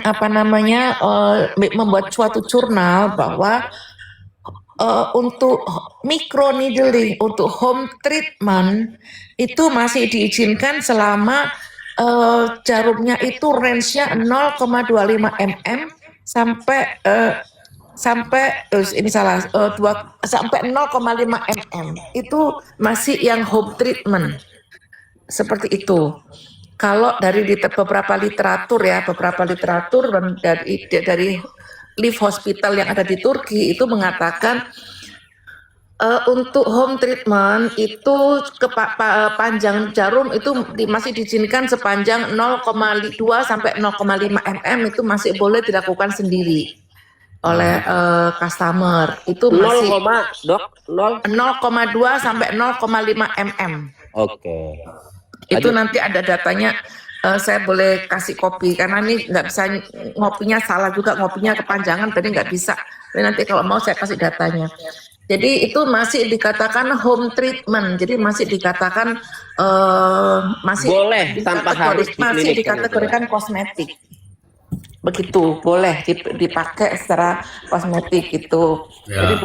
apa namanya membuat suatu jurnal bahwa untuk microneedling, untuk home treatment itu masih diizinkan selama jarumnya itu range-nya 0,25 mm sampai ini salah sampai 0,5 mm itu masih yang home treatment seperti itu. Kalau dari beberapa literatur dari Live Hospital yang ada di Turki itu mengatakan untuk home treatment itu panjang jarum itu masih diizinkan sepanjang 0,2 sampai 0,5 mm itu masih boleh dilakukan sendiri oleh customer. Itu masih 0,2 sampai 0,5 mm. Oke. Itu nanti ada datanya. Saya boleh kasih kopi karena ini nggak bisa ngopinya salah juga, ngopinya kepanjangan tadi nggak bisa. Tapi nanti kalau mau saya kasih datanya. Jadi itu masih dikatakan home treatment, jadi masih dikatakan masih boleh tanpa harus masih dikategorikan kosmetik. Begitu boleh dipakai secara kosmetik itu. Jadi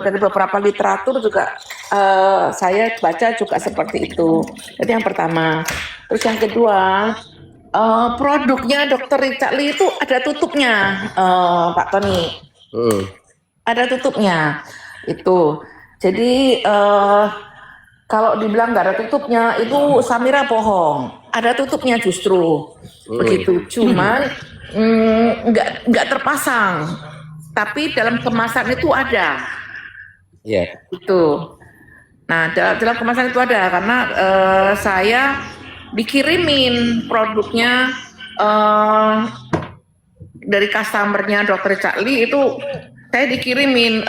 dari beberapa literatur juga saya baca juga seperti itu. Jadi yang pertama. Terus yang kedua, produknya Dr. Richard Lee itu ada tutupnya, Pak Tony. Ada tutupnya itu. Jadi kalau dibilang nggak ada tutupnya itu Samira bohong. Ada tutupnya justru begitu. Cuman nggak terpasang, tapi dalam kemasan itu ada. Itu. Nah dalam kemasan itu ada karena saya dikirimin produknya dari customernya Dr. Cakli itu saya dikirimin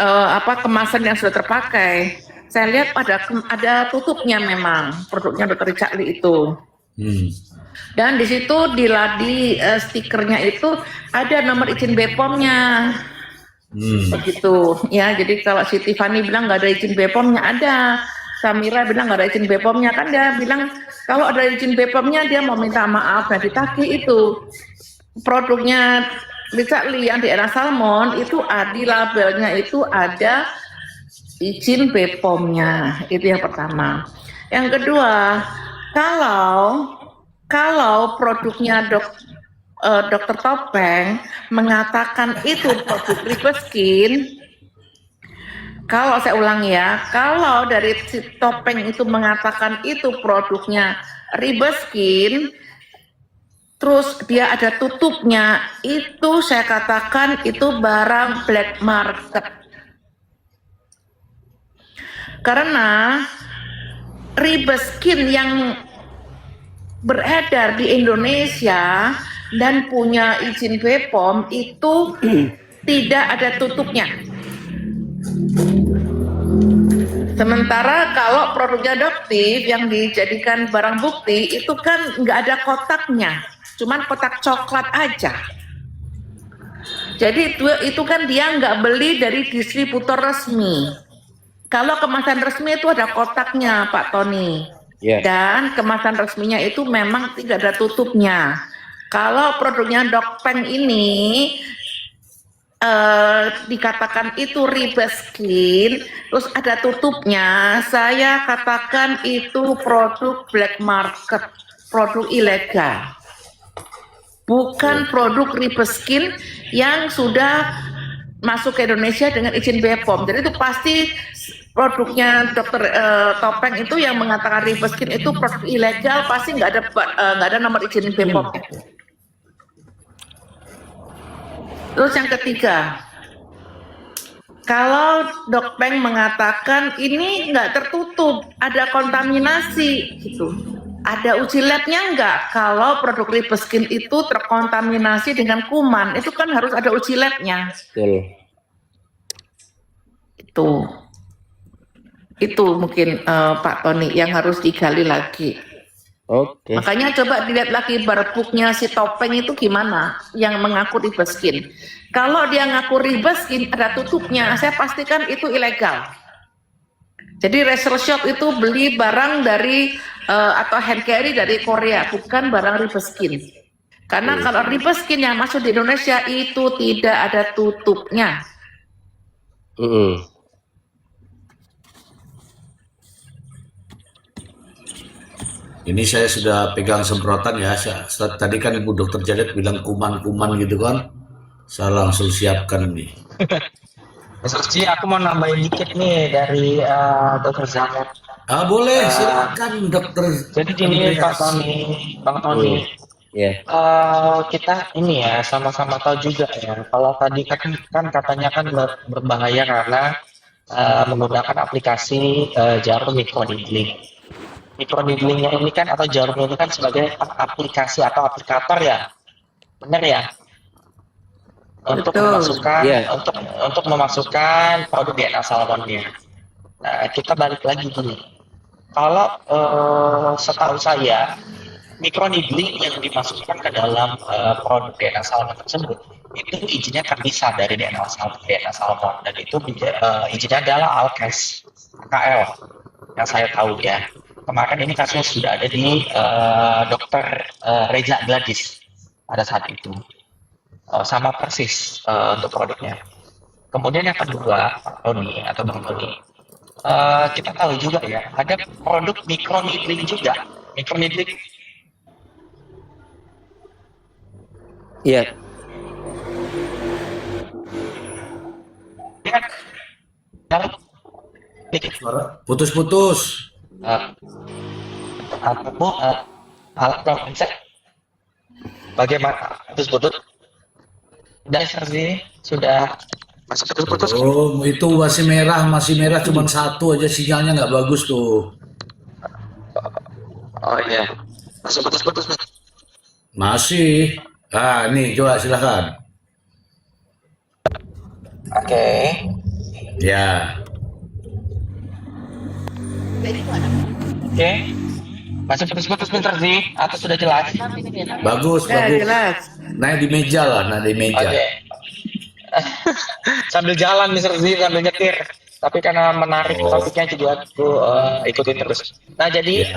kemasan yang sudah terpakai. Saya lihat ada tutupnya memang produknya Dr. Cakli itu. Dan di situ di stikernya itu ada nomor izin BPOM-nya. Begitu ya. Jadi kalau si Tiffany bilang nggak ada izin BPOM-nya, ada. Samira bilang nggak ada izin BPOM-nya, kan dia bilang kalau ada izin BPOM-nya dia mau minta maaf. Nah ditagih itu produknya Richard Lee yang di era Salmon itu di labelnya itu ada izin BPOM-nya. Itu yang pertama. Yang kedua, kalau produknya Dr. Topeng mengatakan itu produk Ribeskin, kalau saya ulang ya, kalau dari si Topeng itu mengatakan itu produknya Ribeskin, terus dia ada tutupnya, itu saya katakan itu barang black market. Karena Ribeskin yang beredar di Indonesia dan punya izin BPOM itu tidak ada tutupnya. Sementara kalau produknya Doktif yang dijadikan barang bukti itu kan nggak ada kotaknya, cuman kotak coklat aja. Jadi itu kan dia nggak beli dari distributor resmi. Kalau kemasan resmi itu ada kotaknya, Pak Tony. Dan kemasan resminya itu memang tidak ada tutupnya. Kalau produknya Dokpeng ini dikatakan itu Ribeskin, terus ada tutupnya, saya katakan itu produk black market, produk ilegal. Bukan produk Ribeskin yang sudah masuk ke Indonesia dengan izin BPOM. Jadi itu pasti produknya Dr. Topeng itu yang mengatakan Ribeskin itu produk ilegal, pasti nggak ada nomor izin BPOM. Terus yang ketiga, kalau Dokpeng mengatakan ini nggak tertutup, ada kontaminasi gitu. Ada uji labnya nggak? Kalau produk Ribeskin itu terkontaminasi dengan kuman, itu kan harus ada uji labnya. Itu mungkin Pak Tony yang harus digali lagi. Makanya coba dilihat lagi barbooknya si Topeng itu gimana, yang mengaku Ribeskin. Kalau dia ngaku Ribeskin ada tutupnya, saya pastikan itu ilegal. Jadi resale shop itu beli barang dari atau hand carry dari Korea, bukan barang Ribeskin. Karena kalau Ribeskin yang masuk di Indonesia itu tidak ada tutupnya. Ini saya sudah pegang semprotan ya. Tadi kan Ibu Dokter Janet bilang kuman-kuman gitu kan. Saya langsung siapkan nih. Sih, aku mau nambahin dikit nih dari Dokter Janet. Boleh, silakan Dokter. Jadi gini Pak Tony, Bang Tony. Kita ini ya sama-sama tahu juga ya. Kalau tadi kan katanya kan berbahaya karena menggunakan aplikasi jarum microneedling. Microneedlingnya ini kan atau jarum ini kan sebagai aplikasi atau aplikator ya, benar ya? Untuk memasukkan untuk memasukkan produk DNA salmonnya. Nah, kita balik lagi gini. Kalau setahu saya microneedling yang dimasukkan ke dalam produk DNA salmon tersebut itu izinnya terpisah dari DNA salmon dan itu izinnya adalah Alkes KL yang saya tahu ya. Kemarin ini kasusnya sudah ada di Dokter Reza Gladys pada saat itu. Sama persis untuk produknya. Kemudian yang kedua, Pak Tony atau Bang Tony, kita tahu juga ya, ada produk microneedling juga. Microneedling. Iya. Putus-putus. Bagaimana putus-putus? Dan sini sudah masuk putus-putus. Oh, itu masih merah cuma satu aja sinyalnya nggak bagus tuh. Oh iya, masuk putus-putus. Masih. Nih coba silakan. Oke. Ya. Oke. Masuk putus-putus bentar sih, atau sudah jelas? Bagus. Jelas. Nah di meja lah, di meja. Oke. Sambil jalan Mr. Z, sambil nyetir. Tapi karena menarik topiknya jadi aku ikutin terus. Nah jadi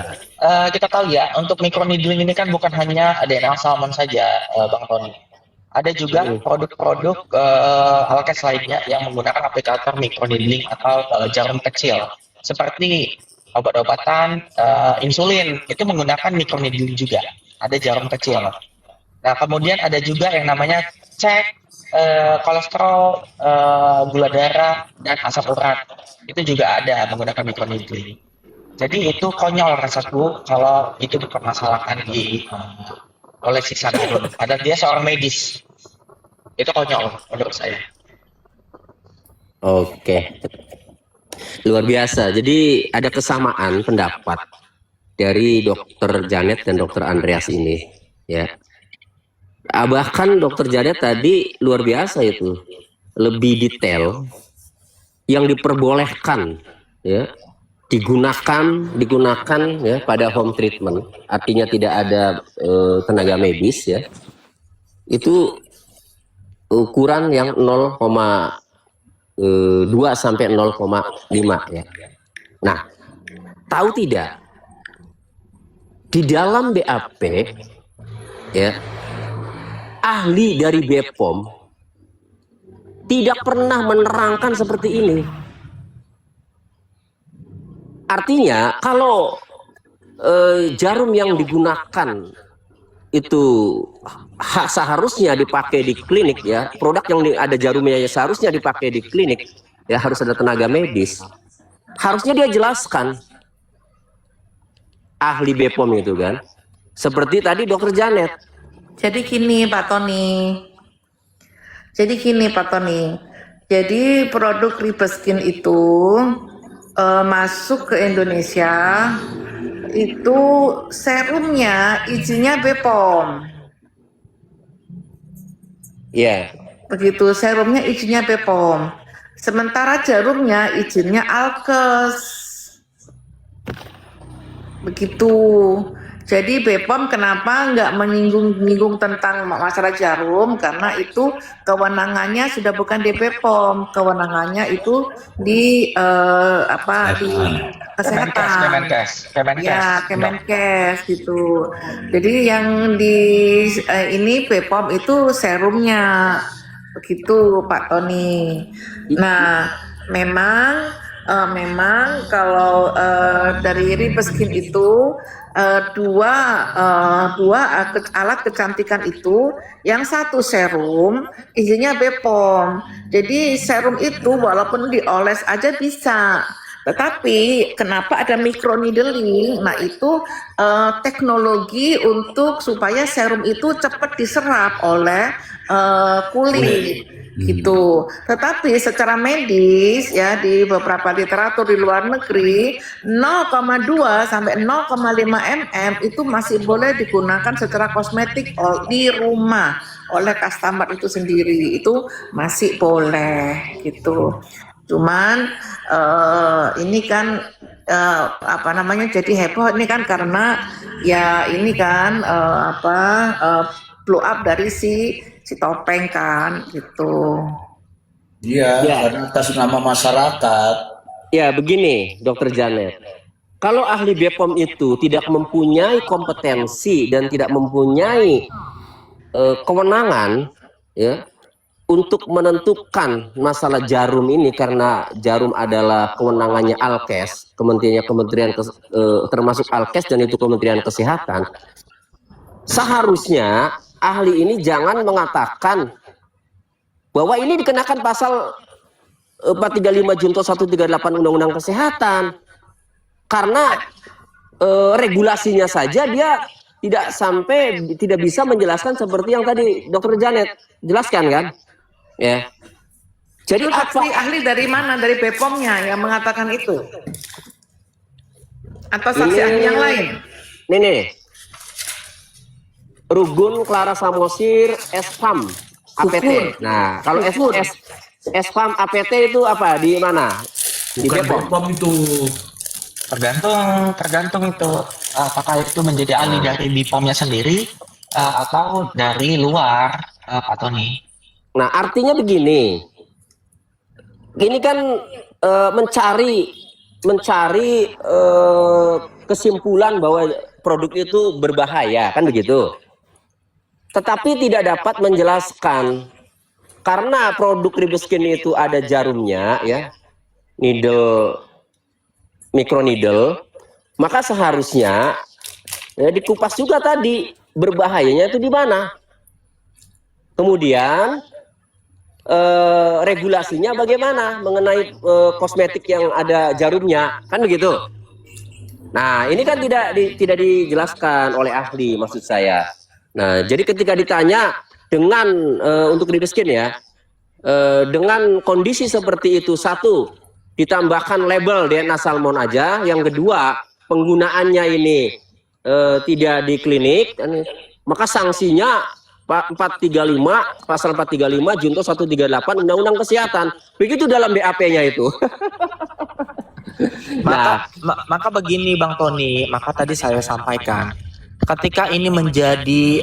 kita tahu ya, untuk microneedling ini kan bukan hanya DNA salmon saja, Bang Tony. Ada juga produk-produk Alkes lainnya yang menggunakan aplikator microneedling atau jarum kecil. Seperti obat-obatan insulin, itu menggunakan microneedling juga. Ada jarum kecil. Nah kemudian ada juga yang namanya cek kolesterol, gula darah, dan asam urat. Itu juga ada menggunakan microneedling. Jadi itu konyol rasaku kalau itu dipermasalahkan oleh si Sanadun. Padahal dia seorang medis. Itu konyol menurut saya. Oke. Luar biasa. Jadi ada kesamaan pendapat dari Dokter Janet dan Dokter Andreas ini, ya. Bahkan Dokter Janet tadi luar biasa itu, lebih detail yang diperbolehkan, ya, digunakan ya pada home treatment, artinya tidak ada tenaga medis, ya. Itu ukuran yang 0,2 sampai 0,5 ya. Nah, tahu tidak? Di dalam BAP ya, ahli dari BPOM tidak pernah menerangkan seperti ini. Artinya kalau jarum yang digunakan itu seharusnya dipakai di klinik ya, produk yang ada jarumnya ya seharusnya dipakai di klinik ya, harus ada tenaga medis, harusnya dia jelaskan, ahli BPOM itu kan, seperti tadi Dokter Janet. Jadi gini Pak Tony, jadi produk Ribeskin itu masuk ke Indonesia itu serumnya izinnya BPOM. Iya. Begitu, serumnya izinnya BPOM. Sementara jarumnya izinnya Alkes. Begitu. Jadi BPOM kenapa nggak menyinggung tentang masalah jarum? Karena itu kewenangannya sudah bukan di BPOM, kewenangannya itu di di kesehatan. Kemenkes. Ya, Kemenkes gitu. Jadi yang di ini BPOM itu serumnya, begitu Pak Tony. Nah, memang kalau dari Ribeskin itu dua alat kecantikan itu, yang satu serum isinya BPOM. Jadi serum itu walaupun dioles aja bisa. Tetapi kenapa ada microneedling? Nah itu teknologi untuk supaya serum itu cepat diserap oleh kulit gitu. Tetapi secara medis ya di beberapa literatur di luar negeri 0,2 sampai 0,5 mm itu masih boleh digunakan secara kosmetik di rumah oleh customer itu sendiri, itu masih boleh gitu. Cuman ini kan jadi heboh ini kan karena ya ini kan blow up dari si topeng kan gitu. Iya, Ya. karena atas nama masyarakat. Ya, begini, Dokter Janet. Kalau ahli BPOM itu tidak mempunyai kompetensi dan tidak mempunyai kewenangan, ya, untuk menentukan masalah jarum ini, karena jarum adalah kewenangannya Alkes, termasuk Alkes dan itu Kementerian Kesehatan. Seharusnya ahli ini jangan mengatakan bahwa ini dikenakan pasal 435 Junto 138 Undang-Undang Kesehatan, karena regulasinya saja dia tidak bisa menjelaskan seperti yang tadi Dokter Janet jelaskan kan, ya. Jadi Itu ahli dari mana? Dari BPOM-nya yang mengatakan itu? Atau saksi ahli yang lain? Nih. Rugun Clara Samosir SPAM APT. Nah, kalau SPAM APT itu apa? Di mana? Di Bukan BPOM. BPOM itu. Tergantung itu apakah itu menjadi ahli dari BPOM-nya sendiri atau dari luar, Pak Tony. Nah, artinya begini. Ini kan mencari kesimpulan bahwa produk itu berbahaya, kan begitu. Tetapi tidak dapat menjelaskan karena produk Ribeskin itu ada jarumnya, ya, microneedle, maka seharusnya ya, dikupas juga tadi berbahayanya itu di mana. Kemudian regulasinya bagaimana mengenai kosmetik yang ada jarumnya, kan begitu. Nah, ini kan tidak dijelaskan oleh ahli, maksud saya. Nah, jadi ketika ditanya dengan untuk Ribeskin ya, dengan kondisi seperti itu, satu, ditambahkan label DNA salmon aja, yang kedua, penggunaannya ini tidak di klinik, maka sanksinya pasal 435 Junto 138 Undang-Undang Kesehatan. Begitu dalam BAP-nya itu. Maka begini Bang Tony, maka tadi saya sampaikan, ketika ini menjadi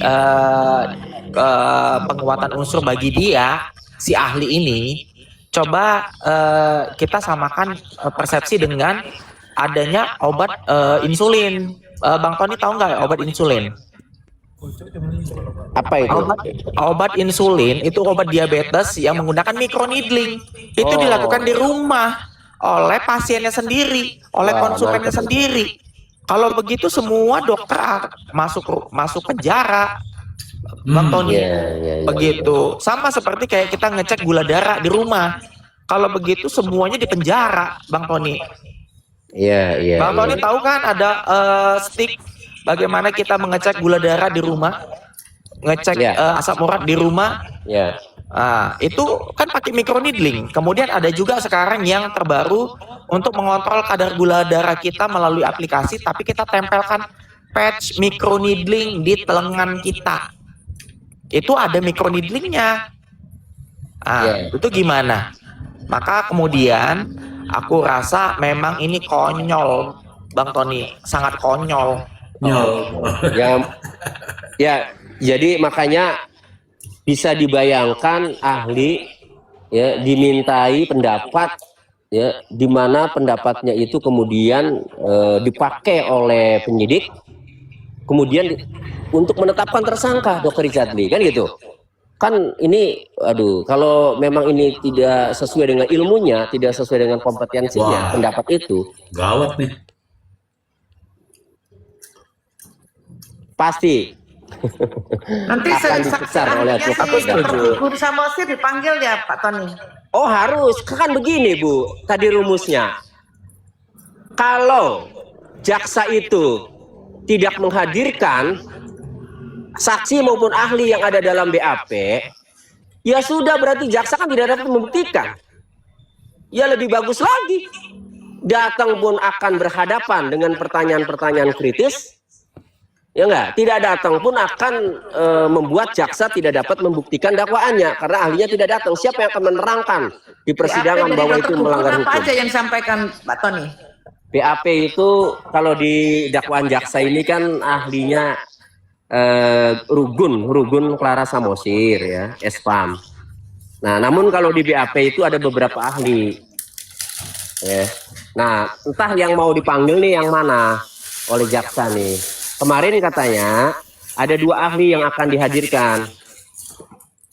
penguatan unsur bagi dia, si ahli ini, coba kita samakan persepsi dengan adanya obat insulin. Bang Tony tahu nggak obat insulin? Apa itu? Obat insulin itu obat diabetes yang menggunakan microneedling. Itu dilakukan di rumah oleh pasiennya sendiri, oleh konsumennya sendiri. Kalau begitu semua dokter masuk penjara, Bang Tony. Begitu. Sama seperti kayak kita ngecek gula darah di rumah. Kalau begitu semuanya di penjara, Bang Tony. Iya. Bang Tony tahu kan ada stick bagaimana kita mengecek gula darah di rumah, ngecek asam urat di rumah. Ya. Itu kan pakai microneedling. Kemudian ada juga sekarang yang terbaru untuk mengontrol kadar gula darah kita melalui aplikasi, tapi kita tempelkan patch microneedling di lengan kita. Itu ada microneedlingnya. Itu gimana? Maka kemudian aku rasa memang ini konyol, Bang Tony, sangat konyol. Ya, ya, jadi makanya bisa dibayangkan ahli ya dimintai pendapat ya di mana pendapatnya itu kemudian dipakai oleh penyidik kemudian untuk menetapkan tersangka Dr. Richard Lee kan gitu. Kan ini aduh kalau memang ini tidak sesuai dengan ilmunya, tidak sesuai dengan kompetensinya, Wah. pendapat itu Gawat nih. pasti Nanti akan dibesar oleh ahlinya advokat. si Dr. Gun Samosir dipanggil ya Pak Tony. Oh harus, kan begini Bu, tadi rumusnya. Kalau jaksa itu tidak menghadirkan saksi maupun ahli yang ada dalam BAP, ya sudah berarti jaksa kan tidak dapat membuktikan. Ya lebih bagus lagi, datang pun akan berhadapan dengan pertanyaan-pertanyaan kritis, ya enggak? Tidak datang pun akan membuat jaksa tidak dapat membuktikan dakwaannya karena ahlinya tidak datang. Siapa yang akan menerangkan di persidangan BAP bahwa dari itu Dr. Gun melanggar apa hukum? aja yang disampaikan Pak Tony? BAP itu kalau di dakwaan jaksa ini kan ahlinya Rugun Clara Samosir ya, Espam. Nah, namun kalau di BAP itu ada beberapa ahli. Ya. Nah, entah yang mau dipanggil nih yang mana oleh jaksa nih. Kemarin katanya ada 2 ahli yang akan dihadirkan.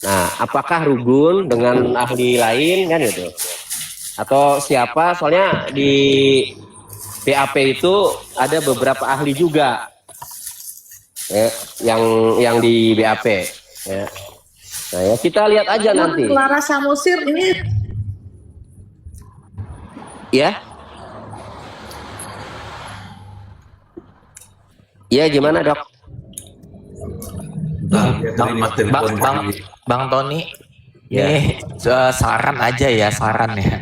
Nah, apakah Rugun dengan ahli lain kan gitu? Atau siapa? Soalnya di BAP itu ada beberapa ahli juga ya, yang di BAP ya. Nah ya kita lihat aja nanti Clara Samosir ini ya. Ya gimana Dok? Bang Tony, Ya. ini saran aja ya, saran ya.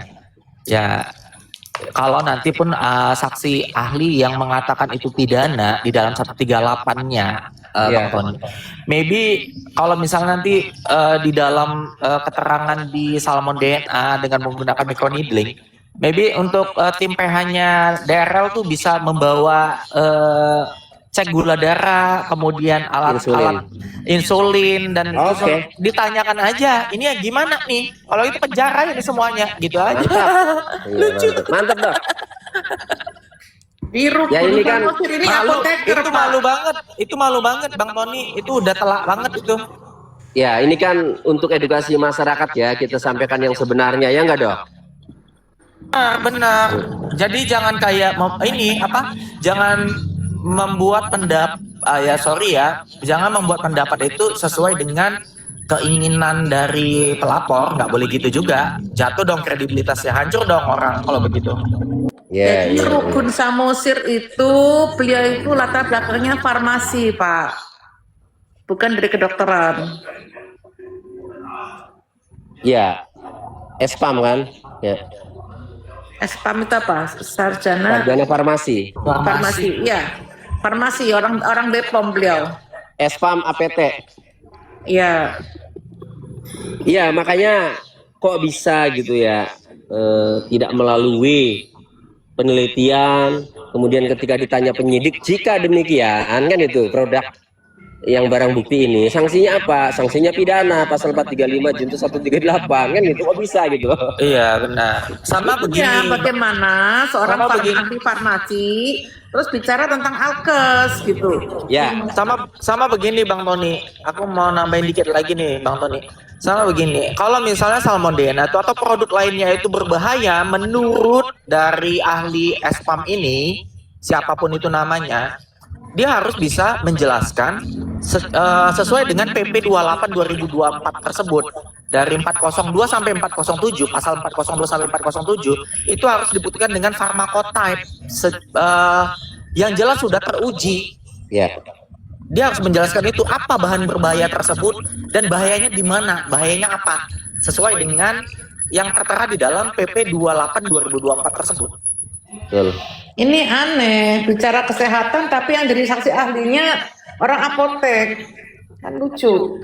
Ya, kalau nanti pun saksi ahli yang mengatakan itu pidana di dalam 138-nya, Iya. Bang Tony. Maybe kalau misalnya nanti di dalam keterangan di Salmon DNA dengan menggunakan microneedling, maybe untuk tim PH-nya DRL tuh bisa membawa cek gula darah, kemudian alat-alat insulin dan itu Oke. ditanyakan aja, ini ya gimana nih? Kalau itu penjara ini semuanya, gitu aja. Mantap. Iya, mantap Dok. Biru Ya, ini kan Samosir ini Malu, apoteker itu Pak. malu banget Bang Tony, itu udah telak banget itu. Ya ini kan untuk edukasi masyarakat ya, kita sampaikan yang sebenarnya ya enggak Dok? Benar. Jadi jangan kayak jangan membuat jangan membuat pendapat itu sesuai dengan keinginan dari pelapor, nggak boleh gitu juga. Jatuh dong kredibilitasnya, hancur dong orang kalau begitu. Ya, Jadi ya, Rugun Samosir itu beliau itu latar belakangnya farmasi Pak, bukan dari kedokteran. ya. Espam kan? Ya. Espam itu apa? Sarjana Farmasi. farmasi, iya. Farmasi orang Bepom beliau. Espam APT. Iya. Iya, makanya kok bisa gitu ya, tidak melalui penelitian, kemudian ketika ditanya penyidik, jika demikian kan itu produk yang barang bukti ini, sanksinya apa? Sanksinya pidana, pasal 435 junto 138 kan gitu, kok bisa gitu. Iya benar. Sama Ya, begini. bagaimana seorang Sama begini. ahli farmasi terus bicara tentang alkes gitu. Ya, Sama begini Bang Tony, aku mau nambahin dikit lagi nih Bang Tony. Sama begini, kalau misalnya salmonella atau produk lainnya itu berbahaya menurut dari ahli Espam ini, siapapun itu namanya, dia harus bisa menjelaskan sesuai dengan PP 28 2024 tersebut. Dari 402 sampai 407, pasal 402 sampai 407 itu harus dibuktikan dengan pharmacotype yang jelas sudah teruji. ya. Dia harus menjelaskan itu apa bahan berbahaya tersebut dan bahayanya di mana, bahayanya apa, sesuai dengan yang tertera di dalam PP 28 2024 tersebut. Betul. Ini aneh, bicara kesehatan tapi yang jadi saksi ahlinya orang apotek. Kan lucu.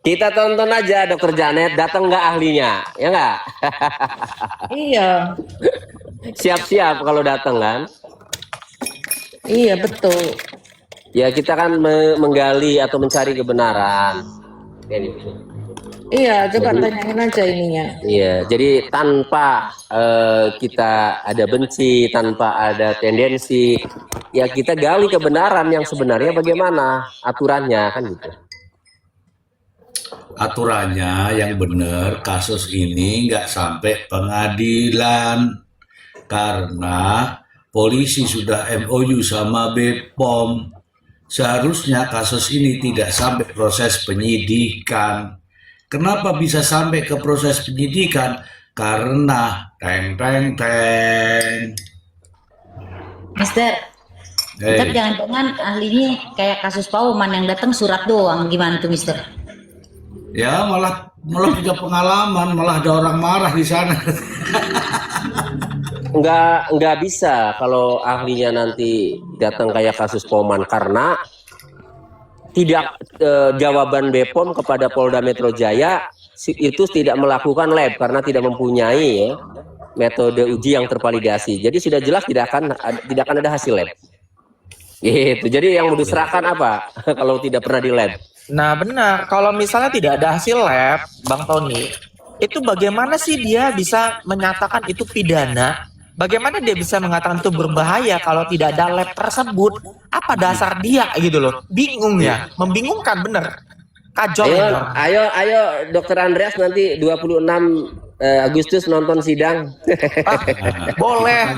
Kita tonton aja Dokter Janet, datang nggak ahlinya, ya nggak? Iya. Siap-siap kalau datang kan. Iya betul. Ya kita kan menggali atau mencari kebenaran. Kan gitu. Iya, coba Jadi, tanyain aja ininya. iya, jadi tanpa kita ada benci, tanpa ada tendensi, ya kita gali kebenaran yang sebenarnya bagaimana aturannya kan gitu. Aturannya yang benar kasus ini nggak sampai pengadilan karena polisi sudah MOU sama BPOM. Seharusnya kasus ini tidak sampai proses penyidikan. Kenapa bisa sampai ke proses penyidikan? Karena teng. Mister, ntar jangan-jangan ahlinya kayak kasus Pauman yang datang surat doang, gimana tuh Mister? Ya malah punya pengalaman, malah ada orang marah di sana. Nggak bisa kalau ahlinya nanti datang kayak kasus Poman karena tidak jawaban BPOM kepada Polda Metro Jaya itu tidak melakukan lab karena tidak mempunyai ya, metode uji yang tervalidasi. Jadi sudah jelas tidak akan ada hasil lab. Gitu. Jadi yang mau diserahkan apa kalau tidak pernah di lab? Nah benar, kalau misalnya tidak ada hasil lab, Bang Tony, itu bagaimana sih dia bisa menyatakan itu pidana? Bagaimana dia bisa mengatakan itu berbahaya kalau tidak ada lab tersebut? Apa dasar dia gitu loh? Bingung ya, membingungkan bener. Kacau. Ayo Dokter Andreas nanti 26 Agustus nonton sidang. Boleh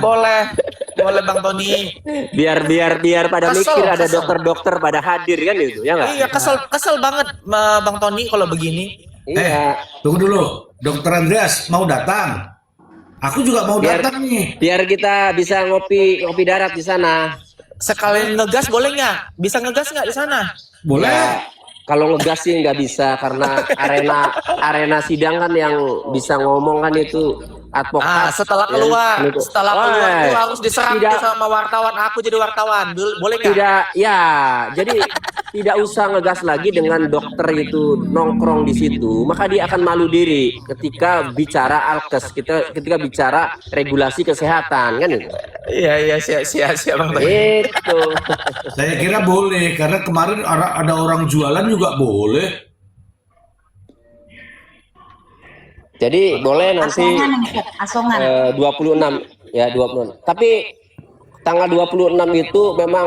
Bang Tony. biar pada mikir ada dokter-dokter pada hadir kan gitu ya nggak? Iya kesel banget Bang Tony kalau begini. Iya. Tunggu dulu, Dokter Andreas mau datang. Aku juga mau datang nih. Biar kita bisa ngopi darat di sana. Sekalian ngegas boleh nggak? Bisa ngegas nggak di sana? Boleh. Ya, kalau ngegas sih nggak bisa karena arena sidang kan yang bisa ngomong kan itu advokat. Setelah keluar itu harus diserang sama wartawan. Aku jadi wartawan, boleh nggak? Tidak, ya. Jadi tidak usah ngegas lagi dengan dokter itu nongkrong di situ, maka dia akan malu diri ketika bicara alkes, ketika bicara regulasi kesehatan kan itu. Iya siap Bang Tony. Itu. Saya kira boleh karena kemarin ada orang jualan juga boleh. Jadi boleh nanti Asongan. 26 ya 26. Tapi tanggal 26 itu memang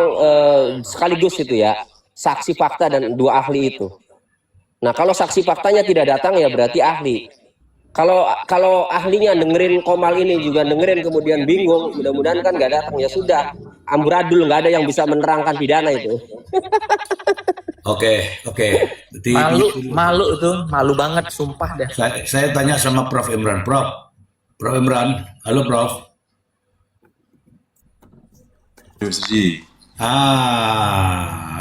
sekaligus itu ya. Saksi fakta dan 2 ahli itu. Nah, kalau saksi faktanya tidak datang ya berarti ahli. Kalau ahlinya dengerin Komal ini juga dengerin kemudian bingung, mudah-mudahan kan nggak datang ya sudah. Amburadul nggak ada yang bisa menerangkan pidana itu. Oke. Malu tuh, malu banget sumpah dah. Saya tanya sama Prof Imran. Prof Imran, halo Prof.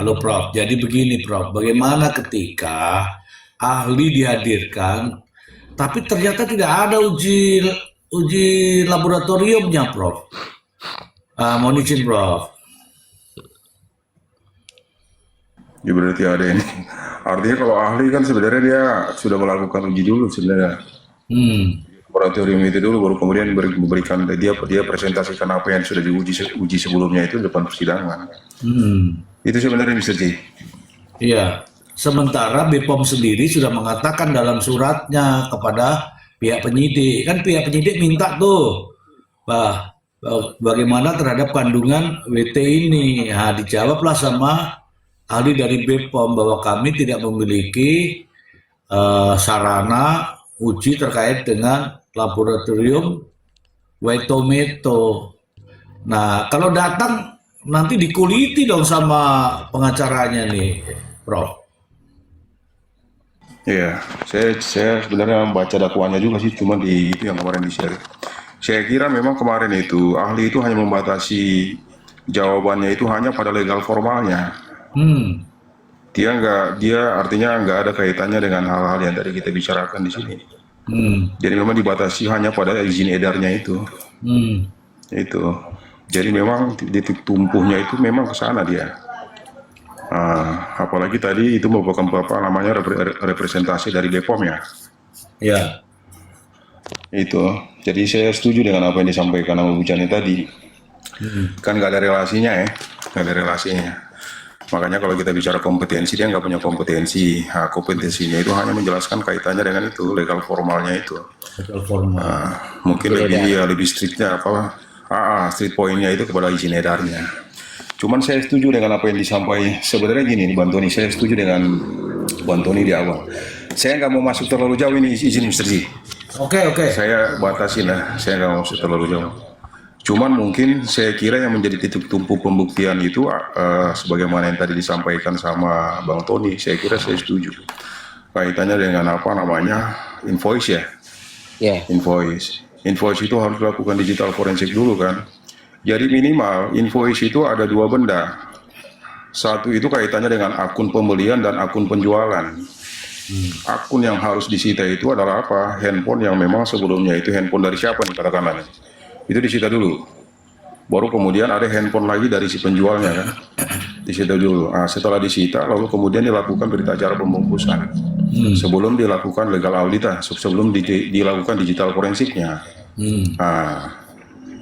Halo Prof. Jadi begini Prof, bagaimana ketika ahli dihadirkan, tapi ternyata tidak ada uji laboratoriumnya Prof. Mohon izin Prof. Ya berarti ada ini. Artinya kalau ahli kan sebenarnya dia sudah melakukan uji dulu sebenarnya. Laboratorium itu dulu baru kemudian memberikan dia presentasikan apa yang sudah diuji sebelumnya itu depan persidangan. Itu sebenarnya Mr. J. Iya. Sementara BPOM sendiri sudah mengatakan dalam suratnya kepada pihak penyidik, kan pihak penyidik minta tuh, bagaimana terhadap kandungan WT ini. Nah, dijawablah sama ahli dari BPOM bahwa kami tidak memiliki sarana uji terkait dengan laboratorium Waitometo. Nah, kalau datang nanti dikuliti dong sama pengacaranya nih, Prof. Iya, saya sebenarnya membaca dakwaannya juga sih, cuma di itu yang kemarin di-share. Saya kira memang kemarin itu ahli itu hanya membatasi jawabannya itu hanya pada legal formalnya. Dia artinya nggak ada kaitannya dengan hal-hal yang tadi kita bicarakan di sini. Jadi memang dibatasi hanya pada izin edarnya itu. Itu. Jadi memang titik tumpuhnya itu memang ke sana dia. Apalagi tadi itu merupakan apa namanya representasi dari BPOM ya. Ya. Itu. Jadi saya setuju dengan apa yang disampaikan sama Bu Jani tadi. Kan nggak ada relasinya ya. nggak ada relasinya. Makanya kalau kita bicara kompetensi, dia nggak punya kompetensi. Nah, kompetensinya itu hanya menjelaskan kaitannya dengan itu, legal formalnya itu. Legal formal. Mungkin lebih strictnya apa? Strict pointnya itu kepada izin edarnya. Cuman saya setuju dengan apa yang disampaikan. Sebenarnya gini nih Bang Tony, saya setuju dengan Bang Tony di awal. Saya nggak mau masuk terlalu jauh ini, izin Mr. G. Oke. Saya batasin lah, saya nggak mau masuk terlalu jauh. Cuman mungkin saya kira yang menjadi titik tumpu pembuktian itu sebagaimana yang tadi disampaikan sama Bang Tony, saya kira saya setuju. Kaitannya dengan apa namanya invoice ya. Ya. Invoice itu harus dilakukan digital forensik dulu kan. Jadi minimal invoice itu ada dua benda. Satu itu kaitannya dengan akun pembelian dan akun penjualan. Akun yang harus disita itu adalah apa? Handphone yang memang sebelumnya itu handphone dari siapa nih katakanlah. Itu disita dulu. Baru kemudian ada handphone lagi dari si penjualnya kan. Disita dulu. Setelah disita lalu kemudian dilakukan berita acara pembungkusan. Sebelum dilakukan legal audit, sebelum dilakukan digital forensiknya.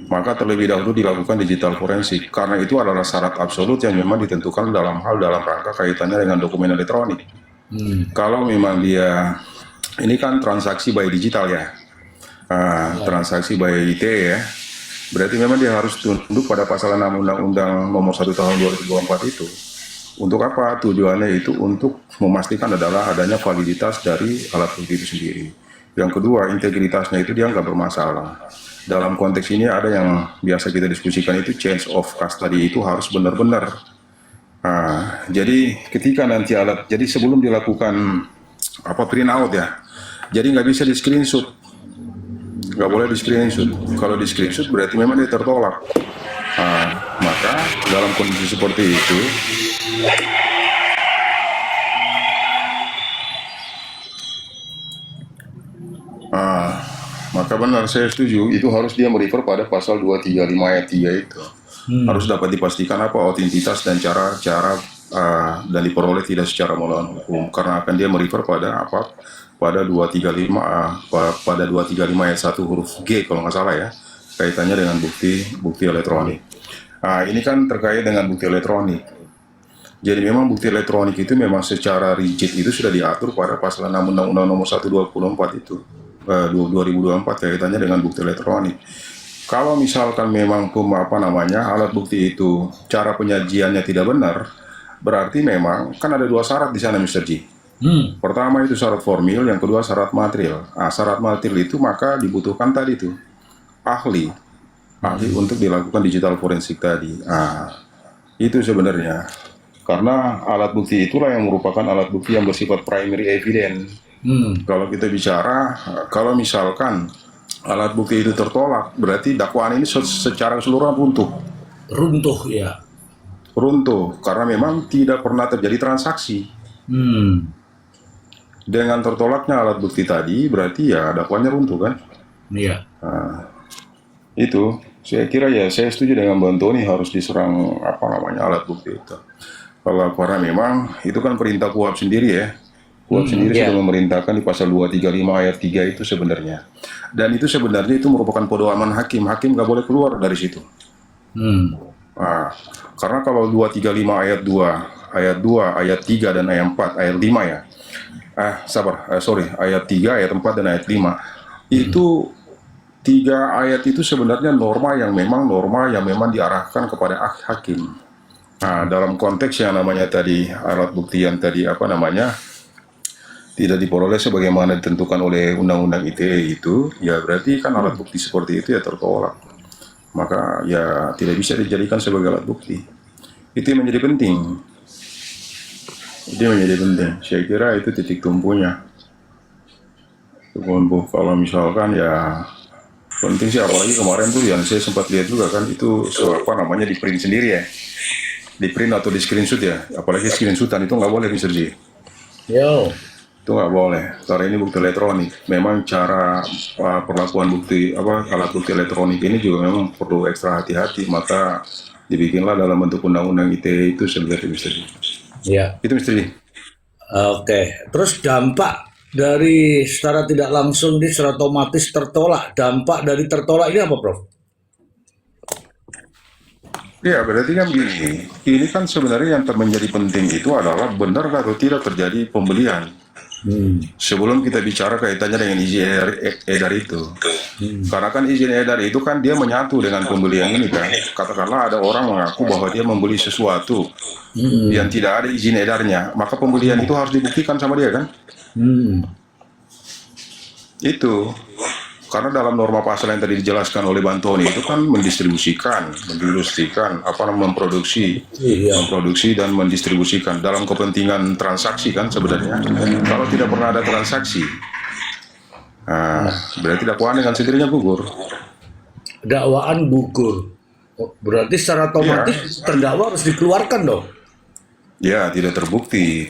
Maka terlebih dahulu dilakukan digital forensik karena itu adalah syarat absolut yang memang ditentukan dalam rangka kaitannya dengan dokumen elektronik. Kalau memang dia ini kan transaksi by digital ya. Transaksi by ITE ya. Berarti memang dia harus tunduk pada pasal 6 Undang-Undang Nomor 1 Tahun 2024 itu. Untuk apa? Tujuannya itu untuk memastikan adalah adanya validitas dari alat bukti itu sendiri. Yang kedua, integritasnya itu dia nggak bermasalah. Dalam konteks ini ada yang biasa kita diskusikan itu change of custody itu harus benar-benar. Jadi ketika nanti jadi sebelum dilakukan print out ya, jadi nggak bisa di screenshot. Nggak boleh di screenshot. Kalau di screenshot berarti memang dia tertolak. Maka dalam kondisi seperti itu, maka benar saya setuju itu harus dia merefer pada pasal 235 ayat 3 itu. Harus dapat dipastikan apa autentitas dan cara dan diperoleh tidak secara melawan hukum karena akan dia merefer pada pada 235 ayat 1 huruf G kalau nggak salah ya, kaitannya dengan bukti elektronik. Ini kan terkait dengan bukti elektronik. Jadi memang bukti elektronik itu memang secara rigid itu sudah diatur pada pasal 6 Undang-Undang Nomor 124 itu 2024 kaitannya dengan bukti elektronik. Kalau misalkan memang alat bukti itu cara penyajiannya tidak benar, berarti memang kan ada dua syarat di sana Mr. G. Pertama itu syarat formil, yang kedua syarat material. Syarat material itu maka dibutuhkan tadi itu ahli untuk dilakukan digital forensik tadi. Itu sebenarnya karena alat bukti itulah yang merupakan alat bukti yang bersifat primary evidence. Kalau kita bicara, kalau misalkan alat bukti itu tertolak, berarti dakwaan ini secara keseluruhan runtuh ya. Runtuh karena memang tidak pernah terjadi transaksi. Dengan tertolaknya alat bukti tadi berarti ya dakwaannya runtuh kan? Iya. Itu saya kira ya saya setuju dengan Bang Tony harus diserang alat bukti itu. Kalau karena memang itu kan perintah KUHP sendiri ya. KUHP sendiri sudah memerintahkan di pasal 235 ayat 3 itu sebenarnya. Dan itu sebenarnya itu merupakan pedoman hakim. Hakim nggak boleh keluar dari situ. Karena kalau 235 ayat 2, ayat 3 dan ayat 4, ayat 5 ya. Ayat 3, ayat 4 dan ayat 5. Itu 3 ayat itu sebenarnya norma yang memang diarahkan kepada hakim. Dalam konteks yang namanya tadi alat bukti yang tadi tidak diperoleh sebagaimana ditentukan oleh Undang-Undang ITE itu, ya berarti kan alat bukti seperti itu ya tertolak. Maka ya tidak bisa dijadikan sebagai alat bukti. Itu yang menjadi penting. Saya kira itu titik tumpunya. Kalau misalkan ya penting sih, apalagi kemarin tuh yang saya sempat lihat juga kan itu di print sendiri ya. Di print atau di screenshot ya. Apalagi screenshotan itu nggak boleh Mr. G. Itu nggak boleh karena ini bukti elektronik. Memang cara perlakuan alat bukti elektronik ini juga memang perlu ekstra hati-hati, maka dibikinlah dalam bentuk undang-undang ITE itu sebagai Mr. G. Iya. Itu Mr. G. Oke. Terus dampak dari secara tidak langsung secara otomatis tertolak. Dampak dari tertolak ini apa, Prof? Ya, berarti kan gini, ini kan sebenarnya yang menjadi penting itu adalah benar atau tidak terjadi pembelian. Sebelum kita bicara kaitannya dengan izin edar itu. Karena kan izin edar itu kan dia menyatu dengan pembelian ini kan. Katakanlah ada orang mengaku bahwa dia membeli sesuatu yang tidak ada izin edarnya, maka pembelian itu harus dibuktikan sama dia kan. Itu. Karena dalam norma pasal yang tadi dijelaskan oleh Bantoni itu kan memproduksi, memproduksi dan mendistribusikan dalam kepentingan transaksi kan sebenarnya. Kalau tidak pernah ada transaksi, berarti dakwaan dengan sendirinya gugur. Dakwaan gugur. Oh, berarti secara otomatis terdakwa harus dikeluarkan dong. Ya, tidak terbukti.